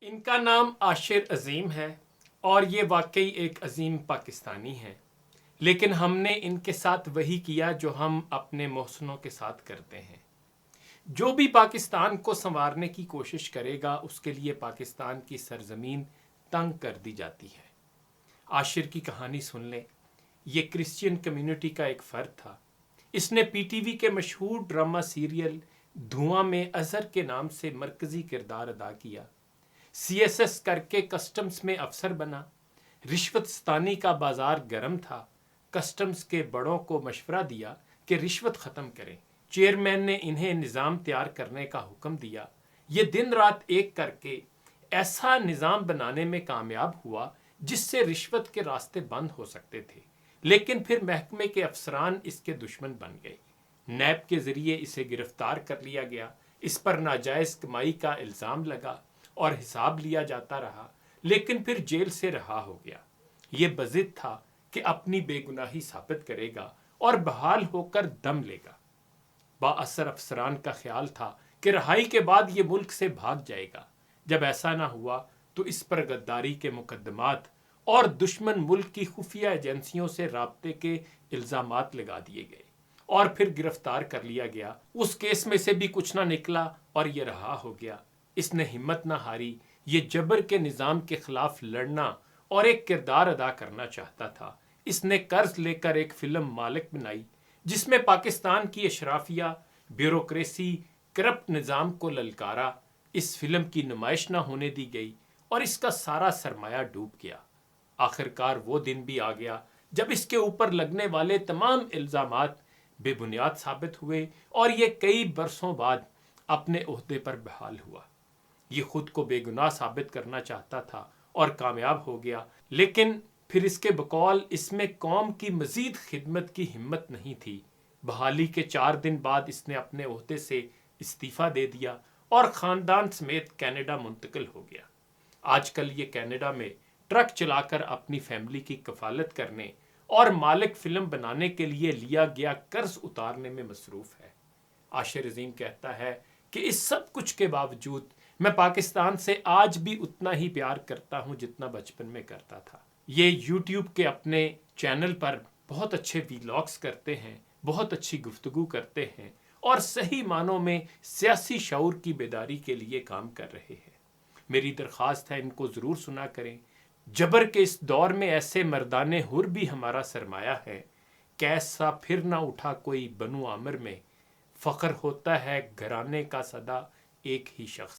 ان کا نام عاشر عظیم ہے اور یہ واقعی ایک عظیم پاکستانی ہیں، لیکن ہم نے ان کے ساتھ وہی کیا جو ہم اپنے محسنوں کے ساتھ کرتے ہیں۔ جو بھی پاکستان کو سنوارنے کی کوشش کرے گا اس کے لیے پاکستان کی سرزمین تنگ کر دی جاتی ہے۔ عاشر کی کہانی سن لیں۔ یہ کرسچین کمیونٹی کا ایک فرد تھا۔ اس نے پی ٹی وی کے مشہور ڈرامہ سیریل دھواں میں اظہر کے نام سے مرکزی کردار ادا کیا۔ سی ایس ایس کر کے کسٹمز میں افسر بنا۔ رشوت ستانی کا بازار گرم تھا۔ کسٹمز کے بڑوں کو مشورہ دیا کہ رشوت ختم کریں۔ چیئرمین نے انہیں نظام تیار کرنے کا حکم دیا۔ یہ دن رات ایک کر کے ایسا نظام بنانے میں کامیاب ہوا جس سے رشوت کے راستے بند ہو سکتے تھے، لیکن پھر محکمے کے افسران اس کے دشمن بن گئے۔ نیب کے ذریعے اسے گرفتار کر لیا گیا۔ اس پر ناجائز کمائی کا الزام لگا اور حساب لیا جاتا رہا، لیکن پھر جیل سے رہا ہو گیا۔ یہ بضد تھا کہ اپنی بے گناہی ثابت کرے گا اور بحال ہو کر دم لے گا۔ با اثر افسران کا خیال تھا کہ رہائی کے بعد یہ ملک سے بھاگ جائے گا۔ جب ایسا نہ ہوا تو اس پر غداری کے مقدمات اور دشمن ملک کی خفیہ ایجنسیوں سے رابطے کے الزامات لگا دیے گئے اور پھر گرفتار کر لیا گیا۔ اس کیس میں سے بھی کچھ نہ نکلا اور یہ رہا ہو گیا۔ اس نے ہمت نہ ہاری۔ یہ جبر کے نظام کے خلاف لڑنا اور ایک کردار ادا کرنا چاہتا تھا۔ اس نے قرض لے کر ایک فلم مالک بنائی جس میں پاکستان کی اشرافیہ، بیوروکریسی، کرپٹ نظام کو للکارا۔ اس فلم کی نمائش نہ ہونے دی گئی اور اس کا سارا سرمایہ ڈوب گیا۔ آخرکار وہ دن بھی آ گیا جب اس کے اوپر لگنے والے تمام الزامات بے بنیاد ثابت ہوئے اور یہ کئی برسوں بعد اپنے عہدے پر بحال ہوا۔ یہ خود کو بے گناہ ثابت کرنا چاہتا تھا اور کامیاب ہو گیا، لیکن پھر اس کے بقول اس میں قوم کی مزید خدمت کی ہمت نہیں تھی۔ بحالی کے 4 دن بعد اس نے اپنے عہدے سے استعفیٰ دے دیا اور خاندان سمیت کینیڈا منتقل ہو گیا۔ آج کل یہ کینیڈا میں ٹرک چلا کر اپنی فیملی کی کفالت کرنے اور مالک فلم بنانے کے لیے لیا گیا قرض اتارنے میں مصروف ہے۔ عاشر عظیم کہتا ہے کہ اس سب کچھ کے باوجود میں پاکستان سے آج بھی اتنا ہی پیار کرتا ہوں جتنا بچپن میں کرتا تھا۔ یہ یوٹیوب کے اپنے چینل پر بہت اچھے ویلاگز کرتے ہیں، بہت اچھی گفتگو کرتے ہیں اور صحیح معنوں میں سیاسی شعور کی بیداری کے لیے کام کر رہے ہیں۔ میری درخواست ہے ان کو ضرور سنا کریں۔ جبر کے اس دور میں ایسے مردان حر بھی ہمارا سرمایہ ہے۔ کیسا پھر نہ اٹھا کوئی بنو عامر میں، فخر ہوتا ہے گھرانے کا صدا ایک ہی شخص